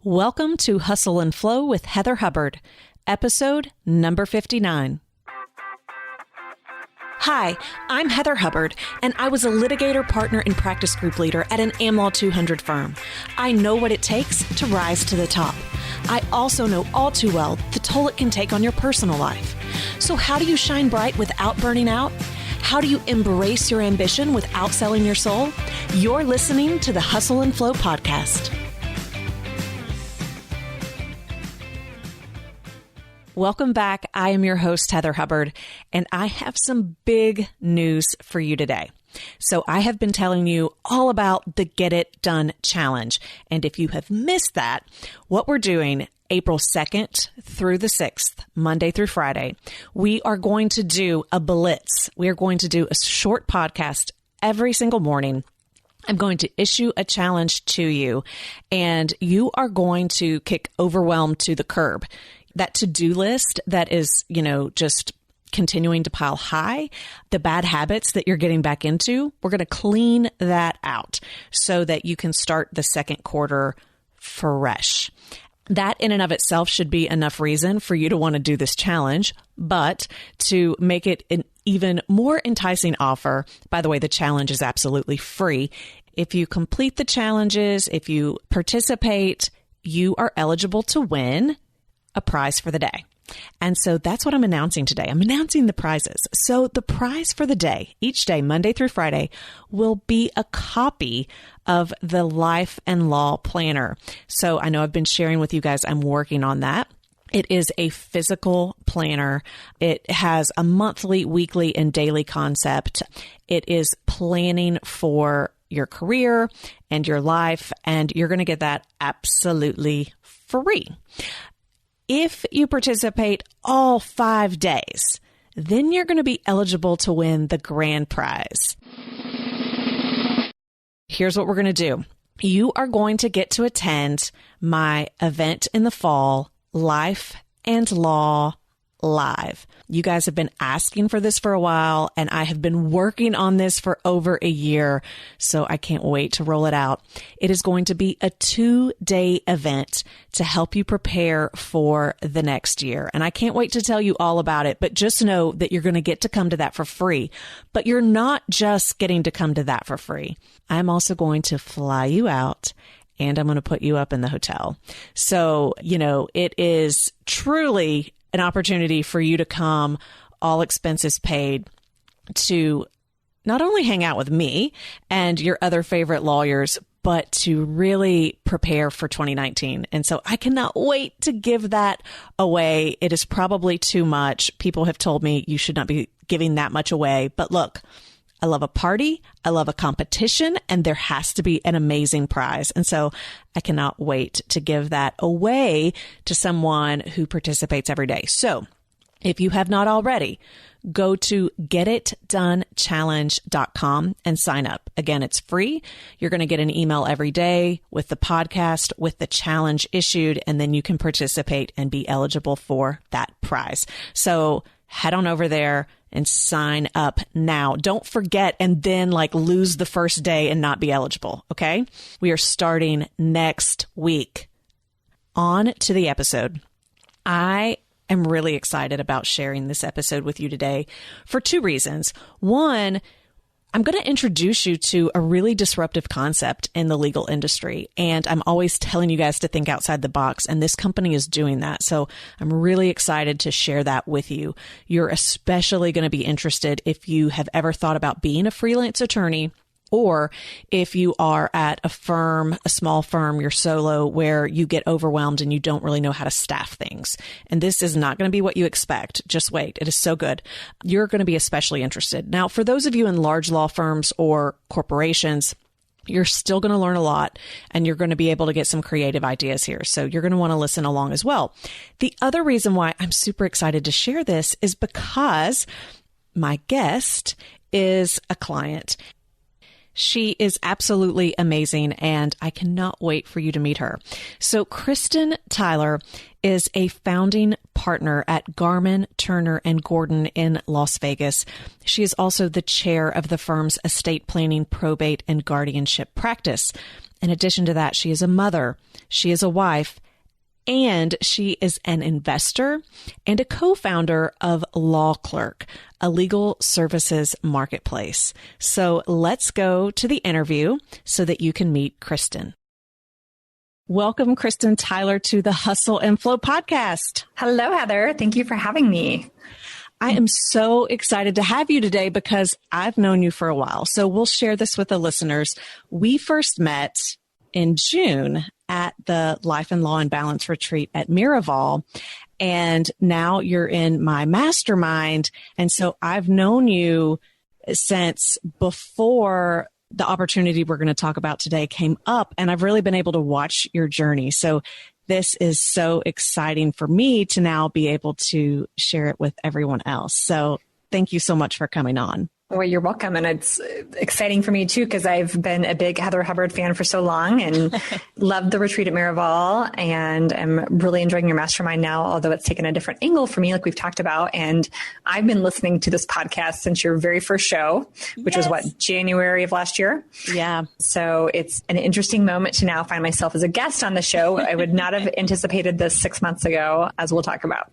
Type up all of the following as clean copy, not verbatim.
Welcome to Hustle and Flow with Heather Hubbard, episode number 59. Hi, I'm Heather Hubbard, and I was a litigator, partner, and practice group leader at an AmLaw 200 firm. I know what it takes to rise to the top. I also know all too well the toll it can take on your personal life. So how do you shine bright without burning out? How do you embrace your ambition without selling your soul? You're listening to the Hustle and Flow podcast. Welcome back. I am your host, Heather Hubbard, and I have some big news for you today. So I have been telling you all about the Get It Done Challenge. And if you have missed that, what we're doing April 2nd through the 6th, Monday through Friday, we are going to do a blitz. We are going to do a short podcast every single morning. I'm going to issue a challenge to you, and you are going to kick overwhelm to the curb. That to-do list that is, just continuing to pile high, the bad habits that you're getting back into, we're going to clean that out so that you can start the second quarter fresh. That in and of itself should be enough reason for you to want to do this challenge, but to make it an even more enticing offer, by the way, the challenge is absolutely free. If you complete the challenges, if you participate, you are eligible to win a prize for the day. And so that's what I'm announcing today. I'm announcing the prizes. So the prize for the day, each day, Monday through Friday, will be a copy of the Life and Law Planner. So I know I've been sharing with you guys, I'm working on that. It is a physical planner. It has a monthly, weekly, and daily concept. It is planning for your career and your life, and you're going to get that absolutely free. If you participate all 5 days, then you're going to be eligible to win the grand prize. Here's what we're going to do. You are going to get to attend my event in the fall, Life and Law Live. You guys have been asking for this for a while, and I have been working on this for over a year, so I can't wait to roll it out. It is going to be a 2-day event to help you prepare for the next year, and I can't wait to tell you all about it, but just know that you're going to get to come to that for free. But you're not just getting to come to that for free. I'm also going to fly you out, and I'm going to put you up in the hotel. So, it is truly an opportunity for you to come, all expenses paid, to not only hang out with me and your other favorite lawyers, but to really prepare for 2019. And so I cannot wait to give that away. It is probably too much. People have told me you should not be giving that much away. But look, I love a party, I love a competition, and there has to be an amazing prize. And so I cannot wait to give that away to someone who participates every day. So if you have not already, go to getitdonechallenge.com and sign up. Again, it's free. You're going to get an email every day with the podcast, with the challenge issued, and then you can participate and be eligible for that prize. So head on over there and sign up now. Don't forget and then lose the first day and not be eligible. Okay. We are starting next week. On to the episode. I am really excited about sharing this episode with you today for 2 reasons. One, I'm going to introduce you to a really disruptive concept in the legal industry. And I'm always telling you guys to think outside the box. And this company is doing that. So I'm really excited to share that with you. You're especially going to be interested if you have ever thought about being a freelance attorney, or if you are at a firm, a small firm, you're solo, where you get overwhelmed and you don't really know how to staff things. And this is not going to be what you expect. Just wait. It is so good. You're going to be especially interested. Now, for those of you in large law firms or corporations, you're still going to learn a lot, and you're going to be able to get some creative ideas here. So you're going to want to listen along as well. The other reason why I'm super excited to share this is because my guest is a client. She is absolutely amazing, and I cannot wait for you to meet her. So Kristin Tyler is a founding partner at Garman Turner Gordon in Las Vegas. She is also the chair of the firm's estate planning, probate, and guardianship practice. In addition to that, she is a mother, she is a wife, and she is an investor and a co-founder of Law Clerk, a legal services marketplace. So let's go to the interview so that you can meet Kristin. Welcome, Kristen Tyler, to the Hustle and Flow podcast. Hello, Heather. Thank you for having me. I am so excited to have you today because I've known you for a while. So we'll share this with the listeners. We first met in June at the Life and Law and Balance retreat at Miraval. And now you're in my mastermind. And so I've known you since before the opportunity we're going to talk about today came up. And I've really been able to watch your journey. So this is so exciting for me to now be able to share it with everyone else. So thank you so much for coming on. Well, you're welcome. And it's exciting for me too, because I've been a big Heather Hubbard fan for so long and loved the retreat at Miraval, and I'm really enjoying your mastermind now, although it's taken a different angle for me, like we've talked about. And I've been listening to this podcast since your very first show, which was January of last year. Yeah. So it's an interesting moment to now find myself as a guest on the show. I would not have anticipated this 6 months ago, as we'll talk about.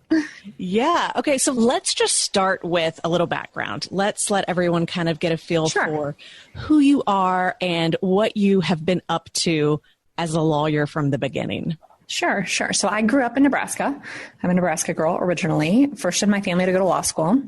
Yeah. Okay. So let's just start with a little background. Let's let everyone kind of get a feel for who you are and what you have been up to as a lawyer from the beginning. Sure. So I grew up in Nebraska. I'm a Nebraska girl originally, first in my family to go to law school.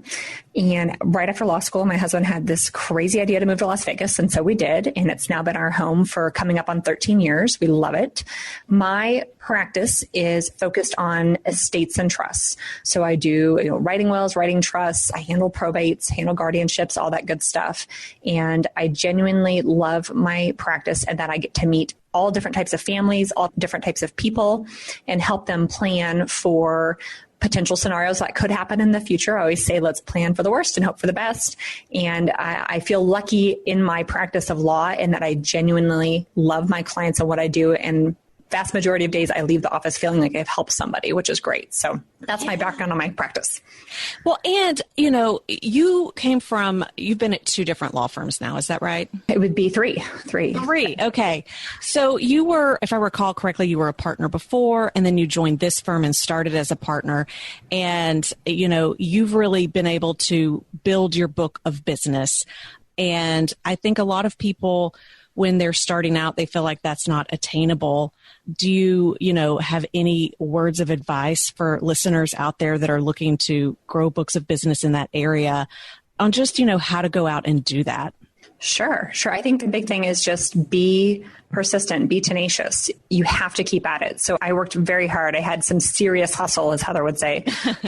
And right after law school, my husband had this crazy idea to move to Las Vegas. And so we did. And it's now been our home for coming up on 13 years. We love it. My practice is focused on estates and trusts. So I do, writing wills, writing trusts. I handle probates, handle guardianships, all that good stuff. And I genuinely love my practice and that I get to meet all different types of families, all different types of people, and help them plan for potential scenarios that could happen in the future. I always say, let's plan for the worst and hope for the best. And I feel lucky in my practice of law in that I genuinely love my clients and what I do. And vast majority of days I leave the office feeling like I've helped somebody, which is great. So that's my background on my practice. Well, and, you've been at 2 different law firms now. Is that right? It would be three. Okay. So you were, if I recall correctly, you were a partner before, and then you joined this firm and started as a partner. And, you've really been able to build your book of business. And I think a lot of people, when they're starting out, they feel like that's not attainable. Do you, have any words of advice for listeners out there that are looking to grow books of business in that area on just, how to go out and do that? Sure. I think the big thing is just be persistent, be tenacious. You have to keep at it. So I worked very hard. I had some serious hustle, as Heather would say,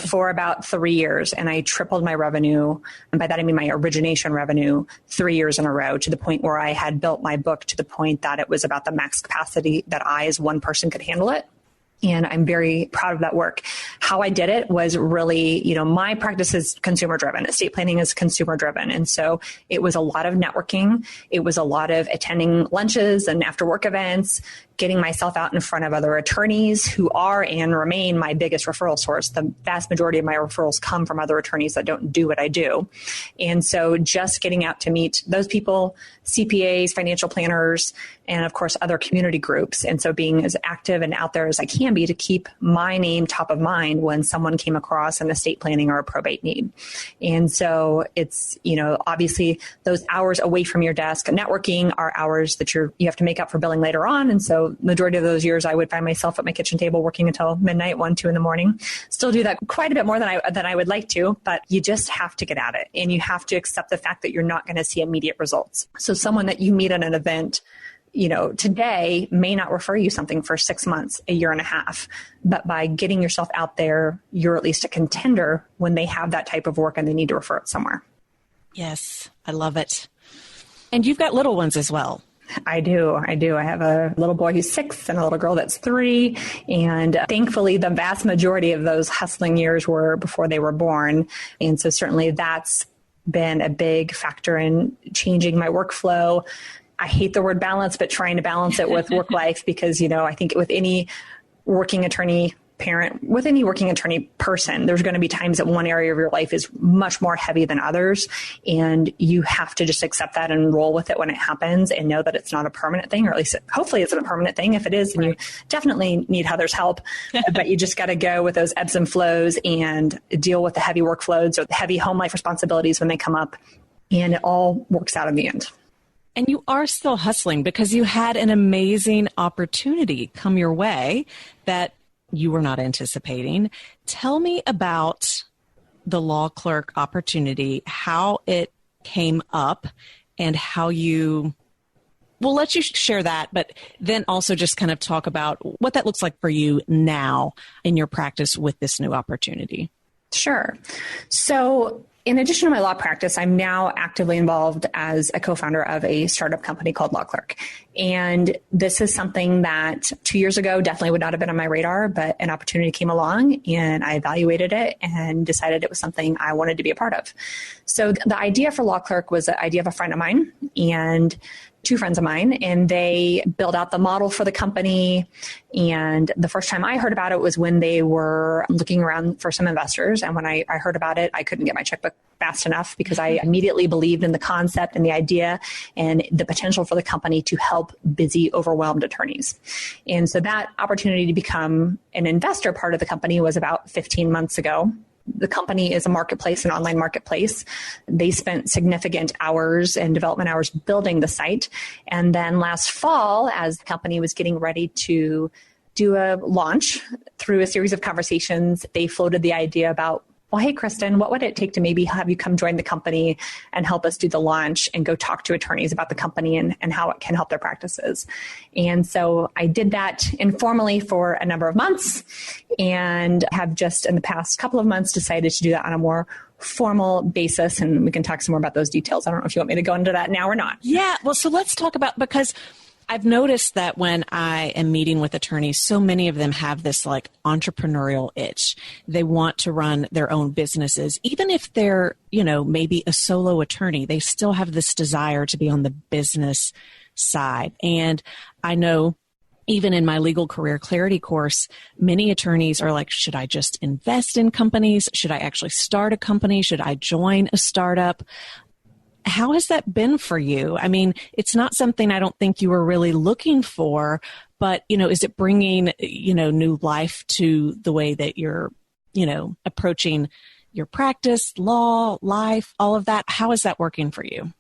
for about 3 years. And I tripled my revenue. And by that, I mean my origination revenue 3 years in a row, to the point where I had built my book to the point that it was about the max capacity that I, as one person, could handle it. And I'm very proud of that work. How I did it was really, my practice is consumer driven. Estate planning is consumer driven. And so it was a lot of networking. It was a lot of attending lunches and after work events, getting myself out in front of other attorneys who are and remain my biggest referral source. The vast majority of my referrals come from other attorneys that don't do what I do. And so just getting out to meet those people, CPAs, financial planners, and of course, other community groups. And so being as active and out there as I can be to keep my name top of mind when someone came across an estate planning or a probate need. And so it's, obviously those hours away from your desk, networking are hours that you have to make up for billing later on. And so majority of those years, I would find myself at my kitchen table working until midnight, 1, 2 in the morning. Still do that quite a bit more than I would like to, but you just have to get at it. And you have to accept the fact that you're not going to see immediate results. So someone that you meet at an event, today may not refer you something for 6 months, a year and a half. But by getting yourself out there, you're at least a contender when they have that type of work and they need to refer it somewhere. Yes, I love it. And you've got little ones as well. I do. I have a little boy who's 6 and a little girl that's 3. And thankfully, the vast majority of those hustling years were before they were born. And so certainly that's been a big factor in changing my workflow. I hate the word balance, but trying to balance it with work life because, I think with any working attorney parent, with any working attorney person, there's going to be times that one area of your life is much more heavy than others. And you have to just accept that and roll with it when it happens and know that it's not a permanent thing, or at least hopefully it's not a permanent thing. If it is, then you definitely need Heather's help, but you just got to go with those ebbs and flows and deal with the heavy workloads or the heavy home life responsibilities when they come up, and it all works out in the end. And you are still hustling because you had an amazing opportunity come your way that you were not anticipating. Tell me about the Law Clerk opportunity, how it came up, and how you, well, let you share that, but then also just kind of talk about what that looks like for you now in your practice with this new opportunity. Sure. So in addition to my law practice, I'm now actively involved as a co-founder of a startup company called Law Clerk. And this is something that 2 years ago definitely would not have been on my radar, but an opportunity came along and I evaluated it and decided it was something I wanted to be a part of. So the idea for Law Clerk was the idea of a friend of mine and two friends of mine, and they built out the model for the company. And the first time I heard about it was when they were looking around for some investors. And when I heard about it, I couldn't get my checkbook fast enough because I immediately believed in the concept and the idea and the potential for the company to help busy, overwhelmed attorneys. And so that opportunity to become an investor part of the company was about 15 months ago. The company is a marketplace, an online marketplace. They spent significant hours and development hours building the site. And then last fall, as the company was getting ready to do a launch through a series of conversations, they floated the idea about, well, hey, Kristen, what would it take to maybe have you come join the company and help us do the launch and go talk to attorneys about the company and how it can help their practices? And so I did that informally for a number of months and have just in the past couple of months decided to do that on a more formal basis. And we can talk some more about those details. I don't know if you want me to go into that now or not. Yeah, well, so let's talk about, because I've noticed that when I am meeting with attorneys, so many of them have this like entrepreneurial itch. They want to run their own businesses. Even if they're, maybe a solo attorney, they still have this desire to be on the business side. And I know even in my legal career clarity course, many attorneys are like, should I just invest in companies? Should I actually start a company? Should I join a startup? How has that been for you? I mean, it's not something I don't think you were really looking for, but, is it bringing, new life to the way that you're, approaching your practice, law, life, all of that? How is that working for you?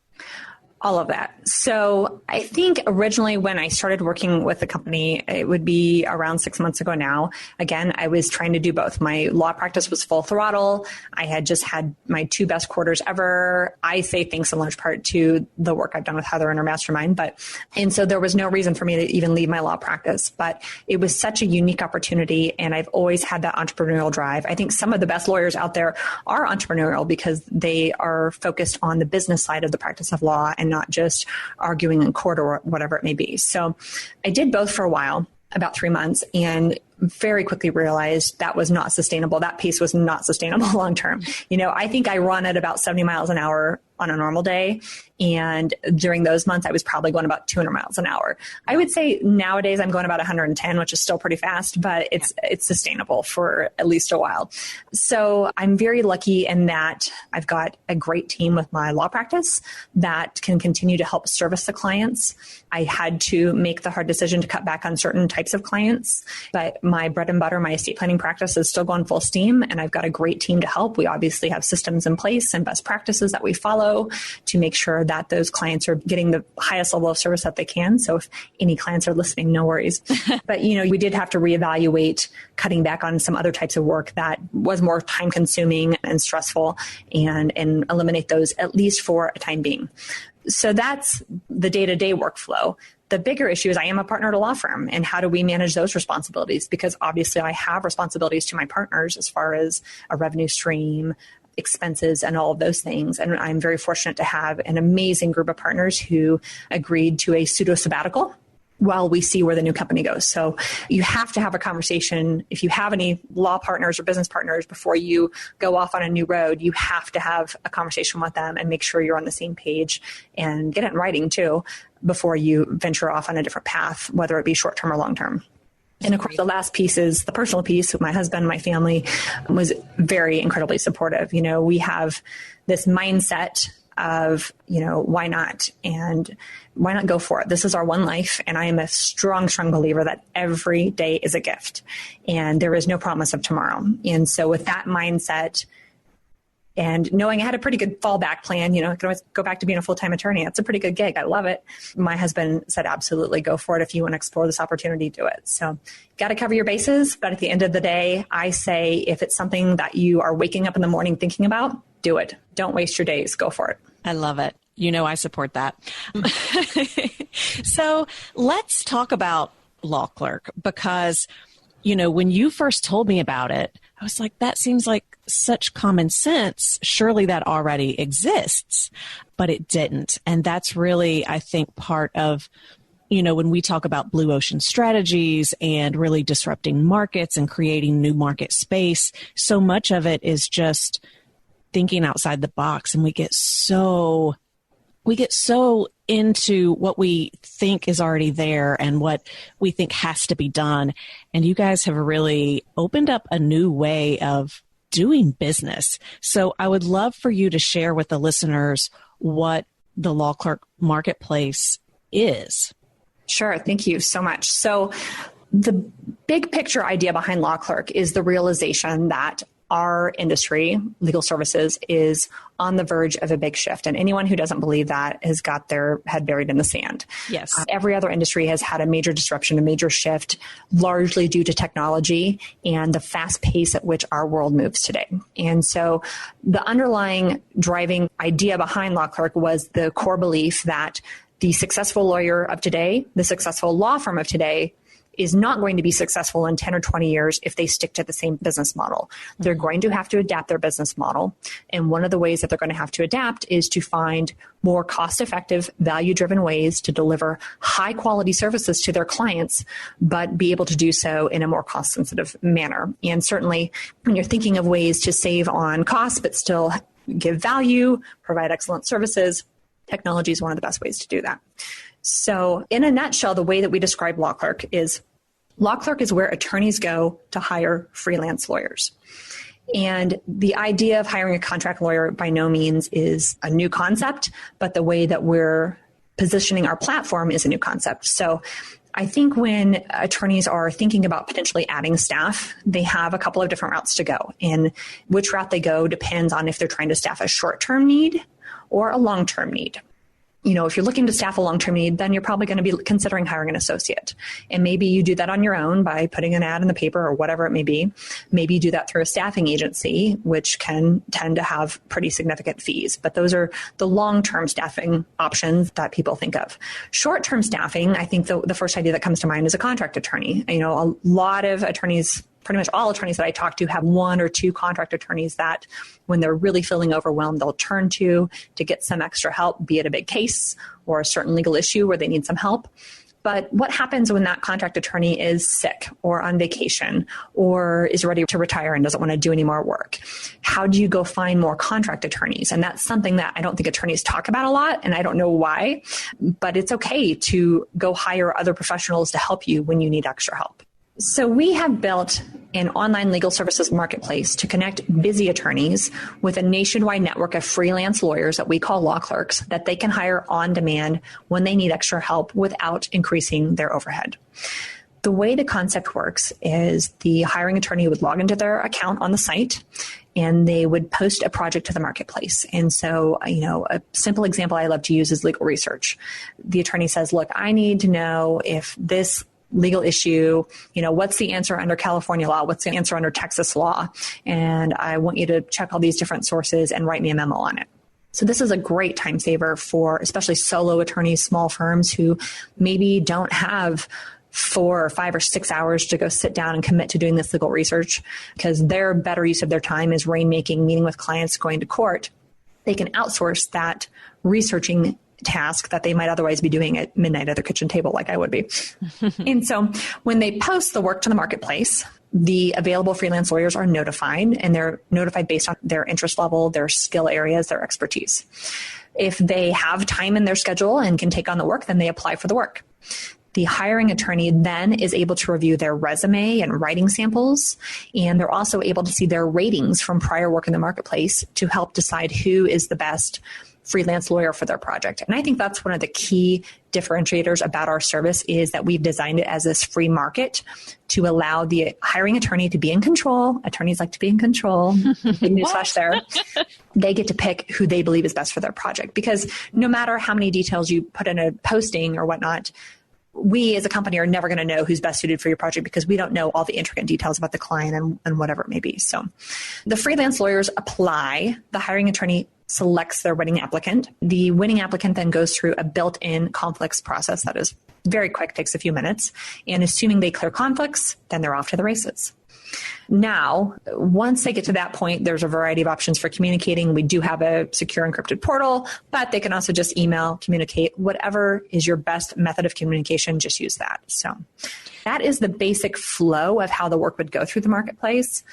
All of that. So I think originally when I started working with the company, it would be around 6 months ago now. Again, I was trying to do both. My law practice was full throttle. I had just had my 2 best quarters ever. I say thanks in large part to the work I've done with Heather and her mastermind. And so there was no reason for me to even leave my law practice, but it was such a unique opportunity. And I've always had that entrepreneurial drive. I think some of the best lawyers out there are entrepreneurial because they are focused on the business side of the practice of law and not just arguing in court or whatever it may be. So I did both for a while, about 3 months, and very quickly realized that was not sustainable. That pace was not sustainable long term. I think I run at about 70 miles an hour on a normal day. And during those months, I was probably going about 200 miles an hour. I would say nowadays I'm going about 110, which is still pretty fast, but it's sustainable for at least a while. So I'm very lucky in that I've got a great team with my law practice that can continue to help service the clients. I had to make the hard decision to cut back on certain types of clients, but my bread and butter, my estate planning practice is still going full steam, and I've got a great team to help. We obviously have systems in place and best practices that we follow to make sure that those clients are getting the highest level of service that they can. So if any clients are listening, no worries. But, we did have to reevaluate cutting back on some other types of work that was more time consuming and stressful and eliminate those at least for a time being. So that's the day-to-day workflow. The bigger issue is I am a partner at a law firm, and how do we manage those responsibilities? Because obviously I have responsibilities to my partners as far as a revenue stream, expenses, and all of those things. And I'm very fortunate to have an amazing group of partners who agreed to a pseudo sabbatical while we see where the new company goes. So you have to have a conversation. If you have any law partners or business partners before you go off on a new road, you have to have a conversation with them and make sure you're on the same page and get it in writing too before you venture off on a different path, whether it be short-term or long-term. And of course, the last piece is the personal piece. My husband, my family was very incredibly supportive. We have this mindset of, why not? And why not go for it? This is our one life. And I am a strong, strong believer that every day is a gift and there is no promise of tomorrow. And so with that mindset and knowing I had a pretty good fallback plan, I could always go back to being a full-time attorney. It's a pretty good gig. I love it. My husband said, absolutely go for it. If you want to explore this opportunity, do it. So got to cover your bases. But at the end of the day, I say, if it's something that you are waking up in the morning thinking about, do it. Don't waste your days. Go for it. I love it. I support that. So let's talk about Law Clerk because, when you first told me about it, I was like, that seems like such common sense. Surely that already exists, but it didn't. And that's really, I think, part of, when we talk about blue ocean strategies and really disrupting markets and creating new market space, so much of it is just thinking outside the box. And we get so into what we think is already there and what we think has to be done. And you guys have really opened up a new way of doing business. So I would love for you to share with the listeners what the Law Clerk Marketplace is. Sure. Thank you so much. So the big picture idea behind Law Clerk is the realization that our industry, legal services, is on the verge of a big shift. And anyone who doesn't believe that has got their head buried in the sand. Yes. Every other industry has had a major disruption, a major shift, largely due to technology and the fast pace at which our world moves today. And so the underlying driving idea behind Law Clerk was the core belief that the successful lawyer of today, the successful law firm of today, is not going to be successful in 10 or 20 years if they stick to the same business model. They're going to have to adapt their business model. And one of the ways that they're going to have to adapt is to find more cost-effective, value-driven ways to deliver high-quality services to their clients, but be able to do so in a more cost-sensitive manner. And certainly, when you're thinking of ways to save on costs, but still give value, provide excellent services, technology is one of the best ways to do that. So in a nutshell, the way that we describe Law Clerk is where attorneys go to hire freelance lawyers. And the idea of hiring a contract lawyer by no means is a new concept, but the way that we're positioning our platform is a new concept. So I think when attorneys are thinking about potentially adding staff, they have a couple of different routes to go. And which route they go depends on if they're trying to staff a short-term need or a long-term need. If you're looking to staff a long-term need, then you're probably going to be considering hiring an associate. And maybe you do that on your own by putting an ad in the paper or whatever it may be. Maybe you do that through a staffing agency, which can tend to have pretty significant fees. But those are the long-term staffing options that people think of. Short-term staffing, I think the first idea that comes to mind is a contract attorney. A lot of attorneys, pretty much all attorneys that I talk to have one or two contract attorneys that when they're really feeling overwhelmed, they'll turn to get some extra help, be it a big case or a certain legal issue where they need some help. But what happens when that contract attorney is sick or on vacation or is ready to retire and doesn't want to do any more work? How do you go find more contract attorneys? And that's something that I don't think attorneys talk about a lot, and I don't know why, but it's okay to go hire other professionals to help you when you need extra help. So we have built an online legal services marketplace to connect busy attorneys with a nationwide network of freelance lawyers that we call law clerks that they can hire on demand when they need extra help without increasing their overhead. The way the concept works is the hiring attorney would log into their account on the site and they would post a project to the marketplace. And so, a simple example I love to use is legal research. The attorney says, look, I need to know if this legal issue, what's the answer under California law? What's the answer under Texas law? And I want you to check all these different sources and write me a memo on it. So this is a great time saver for especially solo attorneys, small firms who maybe don't have 4 or 5 or 6 hours to go sit down and commit to doing this legal research because their better use of their time is rainmaking, meeting with clients, going to court. They can outsource that researching task that they might otherwise be doing at midnight at their kitchen table, like I would be. And so when they post the work to the marketplace, the available freelance lawyers are notified, and they're notified based on their interest level, their skill areas, their expertise. If they have time in their schedule and can take on the work, then they apply for the work. The hiring attorney then is able to review their resume and writing samples, and they're also able to see their ratings from prior work in the marketplace to help decide who is the best freelance lawyer for their project. And I think that's one of the key differentiators about our service is that we've designed it as this free market to allow the hiring attorney to be in control. Attorneys like to be in control. Big newsflash there. They get to pick who they believe is best for their project, because no matter how many details you put in a posting or whatnot, we as a company are never going to know who's best suited for your project because we don't know all the intricate details about the client and whatever it may be. So the freelance lawyers apply. The hiring attorney selects their winning applicant. The winning applicant then goes through a built-in conflicts process that is very quick, takes a few minutes. And assuming they clear conflicts, then they're off to the races. Now, once they get to that point, there's a variety of options for communicating. We do have a secure encrypted portal, but they can also just email, communicate, whatever is your best method of communication, just use that. So that is the basic flow of how the work would go through the marketplace.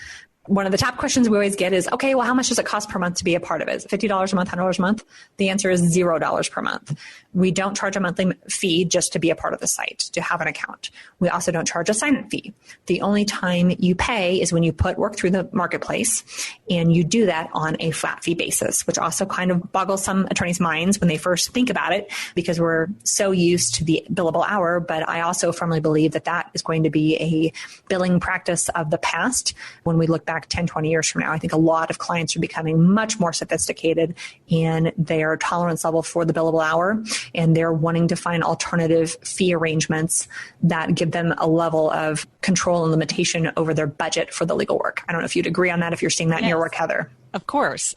One of the top questions we always get is, okay, well, how much does it cost per month to be a part of it? Is it $50 a month, $100 a month? The answer is $0 per month. We don't charge a monthly fee just to be a part of the site, to have an account. We also don't charge a sign-up fee. The only time you pay is when you put work through the marketplace, and you do that on a flat fee basis, which also kind of boggles some attorneys' minds when they first think about it, because we're so used to the billable hour. But I also firmly believe that that is going to be a billing practice of the past. When we look back 10, 20 years from now, I think a lot of clients are becoming much more sophisticated in their tolerance level for the billable hour, and they're wanting to find alternative fee arrangements that give them a level of control and limitation over their budget for the legal work. I don't know if you'd agree on that, if you're seeing that in your work, Heather. Of course.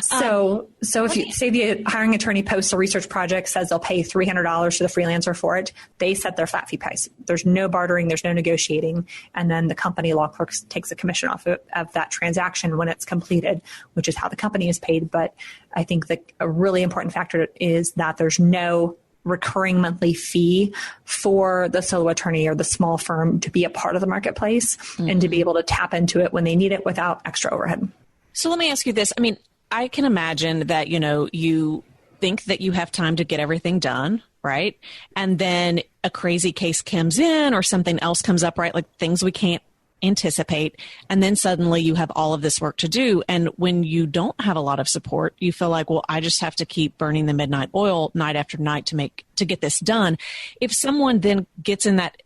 So if you say the hiring attorney posts a research project, says they'll pay $300 to the freelancer for it, they set their flat fee price. There's no bartering, there's no negotiating. And then the company, Law Clerk, takes a commission off of that transaction when it's completed, which is how the company is paid. But I think that a really important factor is that there's no recurring monthly fee for the solo attorney or the small firm to be a part of the marketplace and to be able to tap into it when they need it without extra overhead. So let me ask you this. I mean, I can imagine that, you think that you have time to get everything done, right? And then a crazy case comes in or something else comes up, right? Like things we can't anticipate. And then suddenly you have all of this work to do. And when you don't have a lot of support, you feel like, well, I just have to keep burning the midnight oil night after night to get this done. If someone then gets in that,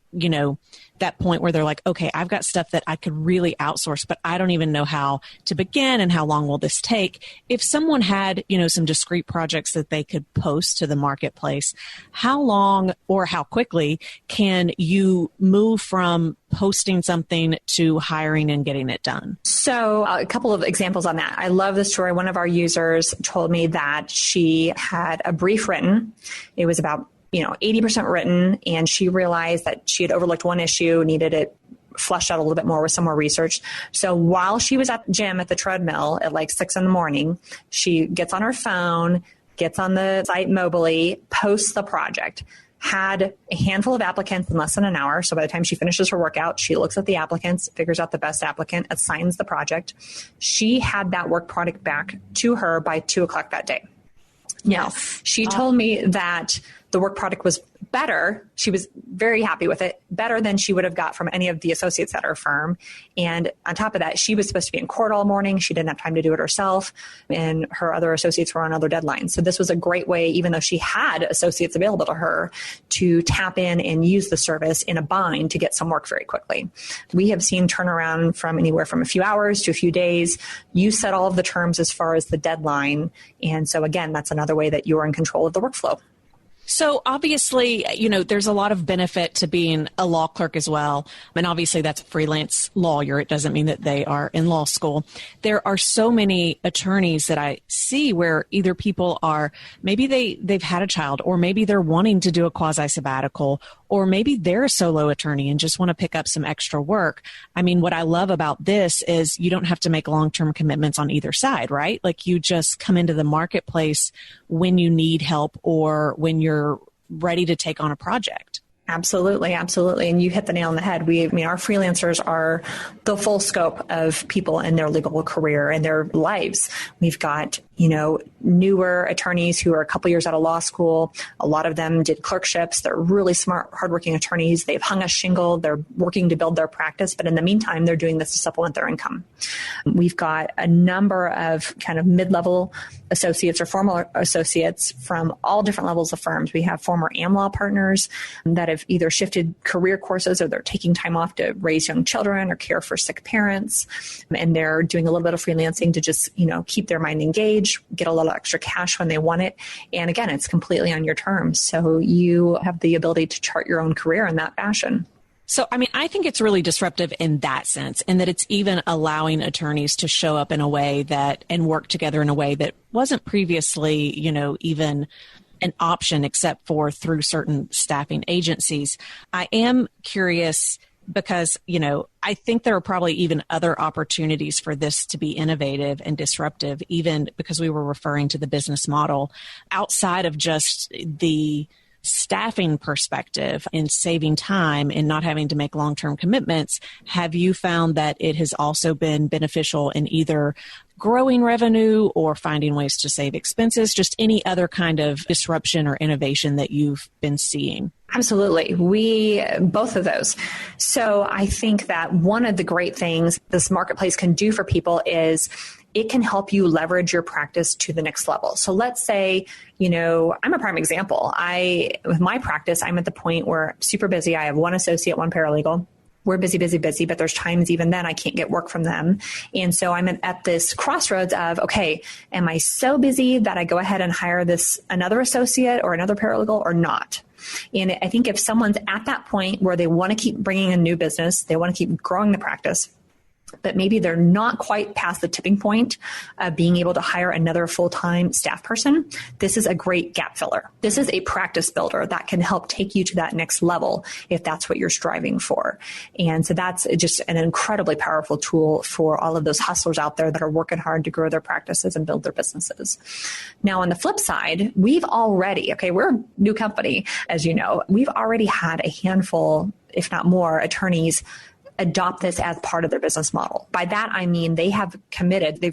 that point where they're like, okay, I've got stuff that I could really outsource, but I don't even know how to begin and how long will this take. If someone had, some discrete projects that they could post to the marketplace, how long or how quickly can you move from posting something to hiring and getting it done? So a couple of examples on that. I love this story. One of our users told me that she had a brief written. It was about 80% written, and she realized that she had overlooked one issue, needed it fleshed out a little bit more with some more research. So while she was at the gym at the treadmill at like 6 a.m, she gets on her phone, gets on the site mobily, posts the project. Had a handful of applicants in less than an hour. So by the time she finishes her workout, she looks at the applicants, figures out the best applicant, assigns the project. She had that work product back to her by 2:00 that day. Now, she told me that the work product was better. She was very happy with it, better than she would have got from any of the associates at her firm. And on top of that, she was supposed to be in court all morning. She didn't have time to do it herself, and her other associates were on other deadlines. So this was a great way, even though she had associates available to her, to tap in and use the service in a bind to get some work very quickly. We have seen turnaround from anywhere from a few hours to a few days. You set all of the terms as far as the deadline. And so again, that's another way that you're in control of the workflow. So obviously, there's a lot of benefit to being a law clerk as well. And obviously that's a freelance lawyer. It doesn't mean that they are in law school. There are so many attorneys that I see where either people are, maybe they've had a child, or maybe they're wanting to do a quasi sabbatical, or maybe they're a solo attorney and just want to pick up some extra work. I mean, what I love about this is you don't have to make long-term commitments on either side, right? Like you just come into the marketplace when you need help or when you're ready to take on a project. Absolutely. Absolutely. And you hit the nail on the head. Our freelancers are the full scope of people in their legal career and their lives. We've got, newer attorneys who are a couple years out of law school. A lot of them did clerkships. They're really smart, hardworking attorneys. They've hung a shingle. They're working to build their practice. But in the meantime, they're doing this to supplement their income. We've got a number of kind of mid-level associates or former associates from all different levels of firms. We have former AmLaw partners that have either shifted career courses or they're taking time off to raise young children or care for sick parents. And they're doing a little bit of freelancing to just, keep their mind engaged, get a little extra cash when they want it. And again, it's completely on your terms. So you have the ability to chart your own career in that fashion. So, I think it's really disruptive in that sense, and that it's even allowing attorneys to show up in a way and work together in a way that wasn't previously, even an option except for through certain staffing agencies. I am curious because, I think there are probably even other opportunities for this to be innovative and disruptive, even because we were referring to the business model outside of just the staffing perspective and saving time and not having to make long-term commitments. Have you found that it has also been beneficial in either growing revenue or finding ways to save expenses, just any other kind of disruption or innovation that you've been seeing? Absolutely. Both of those. So I think that one of the great things this marketplace can do for people is it can help you leverage your practice to the next level. So let's say, I'm a prime example. With my practice, I'm at the point where I'm super busy. I have one associate, one paralegal. We're busy, but there's times even then I can't get work from them. And so I'm at this crossroads of, okay, am I so busy that I go ahead and hire another associate or another paralegal or not? And I think if someone's at that point where they want to keep bringing in new business, they want to keep growing the practice, but maybe they're not quite past the tipping point of being able to hire another full-time staff person, this is a great gap filler. This is a practice builder that can help take you to that next level if that's what you're striving for. And so that's just an incredibly powerful tool for all of those hustlers out there that are working hard to grow their practices and build their businesses. Now, on the flip side, we're a new company, as you know. We've already had a handful, if not more, attorneys adopt this as part of their business model. By that, I mean they've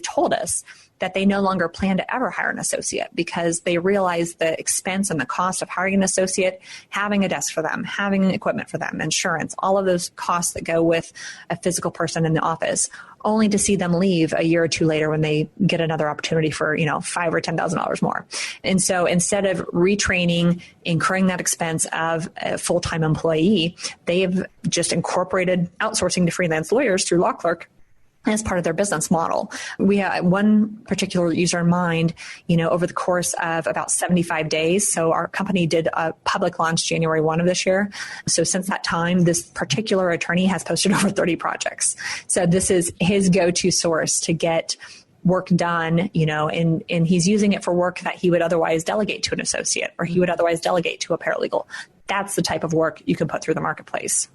told us that they no longer plan to ever hire an associate because they realize the expense and the cost of hiring an associate, having a desk for them, having equipment for them, insurance, all of those costs that go with a physical person in the office, only to see them leave a year or two later when they get another opportunity for, $5,000 or $10,000 more. And so instead of retraining, incurring that expense of a full-time employee, they've just incorporated outsourcing to freelance lawyers through Law Clerk as part of their business model. We had one particular user in mind, over the course of about 75 days. So our company did a public launch January 1 of this year. So since that time, this particular attorney has posted over 30 projects. So this is his go-to source to get work done, and he's using it for work that he would otherwise delegate to an associate or he would otherwise delegate to a paralegal. That's the type of work you can put through the marketplace.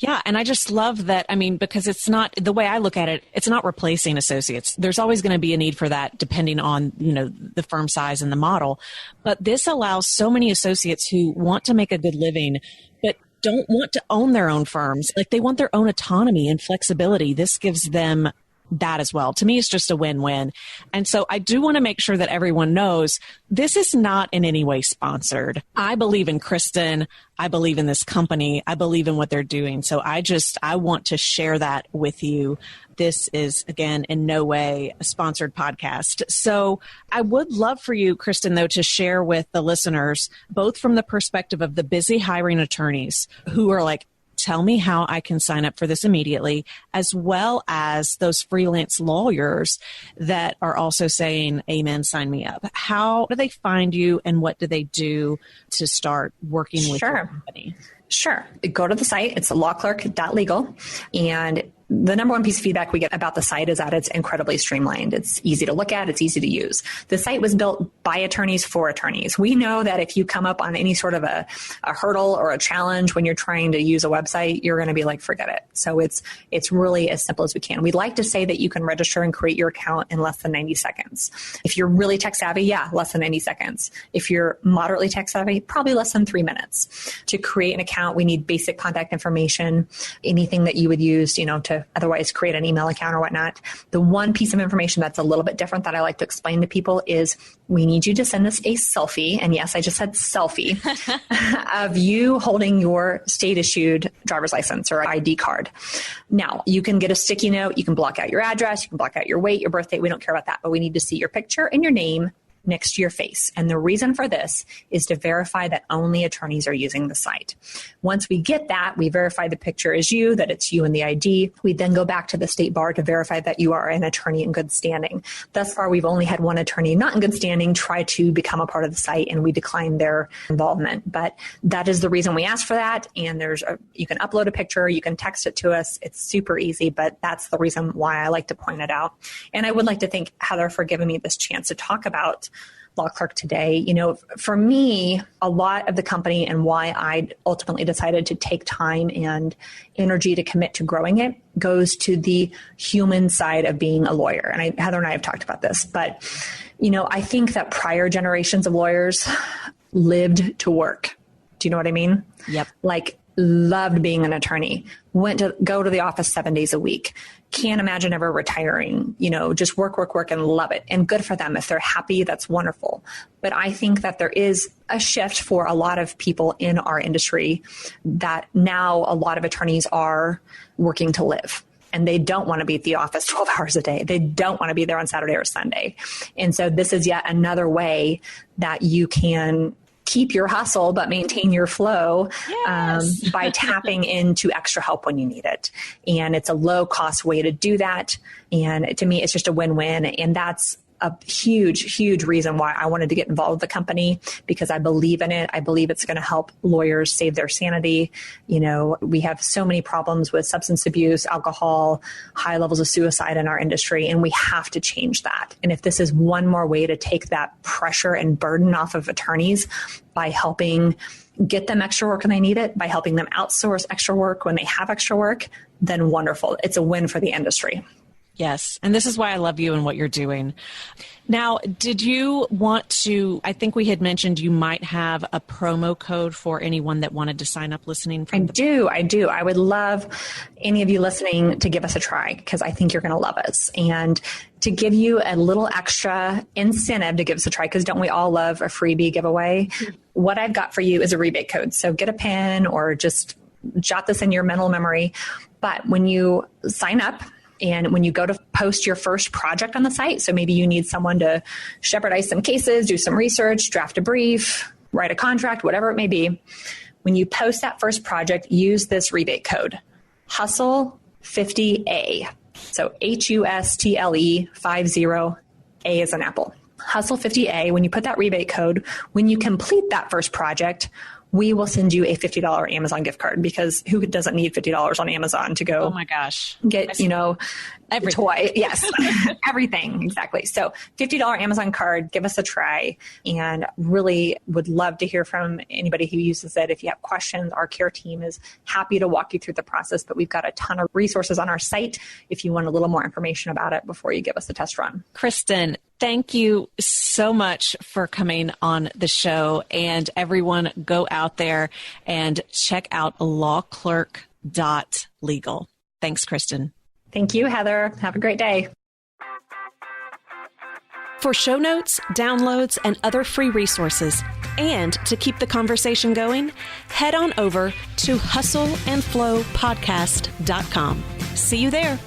Yeah. And I just love that. Because it's not, the way I look at it, it's not replacing associates. There's always going to be a need for that depending on, the firm size and the model. But this allows so many associates who want to make a good living, but don't want to own their own firms. Like they want their own autonomy and flexibility. This gives them that as well. To me, it's just a win-win. And so I do want to make sure that everyone knows this is not in any way sponsored. I believe in Kristen. I believe in this company. I believe in what they're doing. So I want to share that with you. This is, again, in no way a sponsored podcast. So I would love for you, Kristen, though, to share with the listeners, both from the perspective of the busy hiring attorneys who are like, tell me how I can sign up for this immediately, as well as those freelance lawyers that are also saying, amen, sign me up. How do they find you and what do they do to start working with your company? Sure. Go to the site. It's lawclerk.legal. And the number one piece of feedback we get about the site is that it's incredibly streamlined. It's easy to look at. It's easy to use. The site was built by attorneys for attorneys. We know that if you come up on any sort of a hurdle or a challenge when you're trying to use a website, you're going to be like, forget it. So it's really as simple as we can. We'd like to say that you can register and create your account in less than 90 seconds. If you're really tech savvy, less than 90 seconds. If you're moderately tech savvy, probably less than 3 minutes. To create an account, we need basic contact information, anything that you would use, to otherwise create an email account or whatnot. The one piece of information that's a little bit different that I like to explain to people is we need you to send us a selfie. And yes, I just said selfie of you holding your state-issued driver's license or ID card. Now, you can get a sticky note. You can block out your address. You can block out your weight, your birthday. We don't care about that, but we need to see your picture and your name next to your face. And the reason for this is to verify that only attorneys are using the site. Once we get that, we verify the picture is you, that it's you and the ID. We then go back to the state bar to verify that you are an attorney in good standing. Thus far, we've only had one attorney not in good standing try to become a part of the site, and we declined their involvement. But that is the reason we asked for that. And you can upload a picture, you can text it to us. It's super easy, but that's the reason why I like to point it out. And I would like to thank Heather for giving me this chance to talk about Law Clerk today. For me, a lot of the company and why I ultimately decided to take time and energy to commit to growing it goes to the human side of being a lawyer. And Heather and I have talked about this, but, I think that prior generations of lawyers lived to work. Do you know what I mean? Yep. Loved being an attorney, go to the office 7 days a week. Can't imagine ever retiring, just work, and love it. And good for them. If they're happy, that's wonderful. But I think that there is a shift for a lot of people in our industry that now a lot of attorneys are working to live. And they don't want to be at the office 12 hours a day. They don't want to be there on Saturday or Sunday. And so this is yet another way that you can keep your hustle, but maintain your flow. Yes. By tapping into extra help when you need it. And it's a low cost way to do that. And to me, it's just a win-win. And that's a huge, huge reason why I wanted to get involved with the company, because I believe in it. I believe it's going to help lawyers save their sanity. We have so many problems with substance abuse, alcohol, high levels of suicide in our industry, and we have to change that. And if this is one more way to take that pressure and burden off of attorneys by helping get them extra work when they need it, by helping them outsource extra work when they have extra work, then wonderful. It's a win for the industry. Yes. And this is why I love you and what you're doing. Now, did you want to, I think we had mentioned you might have a promo code for anyone that wanted to sign up listening. I do. I would love any of you listening to give us a try, because I think you're going to love us. And to give you a little extra incentive to give us a try, because don't we all love a freebie giveaway? Mm-hmm. What I've got for you is a rebate code. So get a pen or just jot this in your mental memory. But when you sign up, and when you go to post your first project on the site, so maybe you need someone to shepherdize some cases, do some research, draft a brief, write a contract, whatever it may be. When you post that first project, use this rebate code, Hustle50A. So HUSTLE 50, A as an apple. Hustle50A. When you put that rebate code, when you complete that first project, we will send you a $50 Amazon gift card, because who doesn't need $50 on Amazon to go? Oh my gosh. Get, every toy. Yes. Everything. Exactly. So $50 Amazon card, give us a try, and really would love to hear from anybody who uses it. If you have questions, our care team is happy to walk you through the process, but we've got a ton of resources on our site if you want a little more information about it before you give us a test run. Kristen, thank you so much for coming on the show, and everyone go out there and check out lawclerk.legal. Thanks, Kristen. Thank you, Heather. Have a great day. For show notes, downloads, and other free resources, and to keep the conversation going, head on over to hustleandflowpodcast.com. See you there.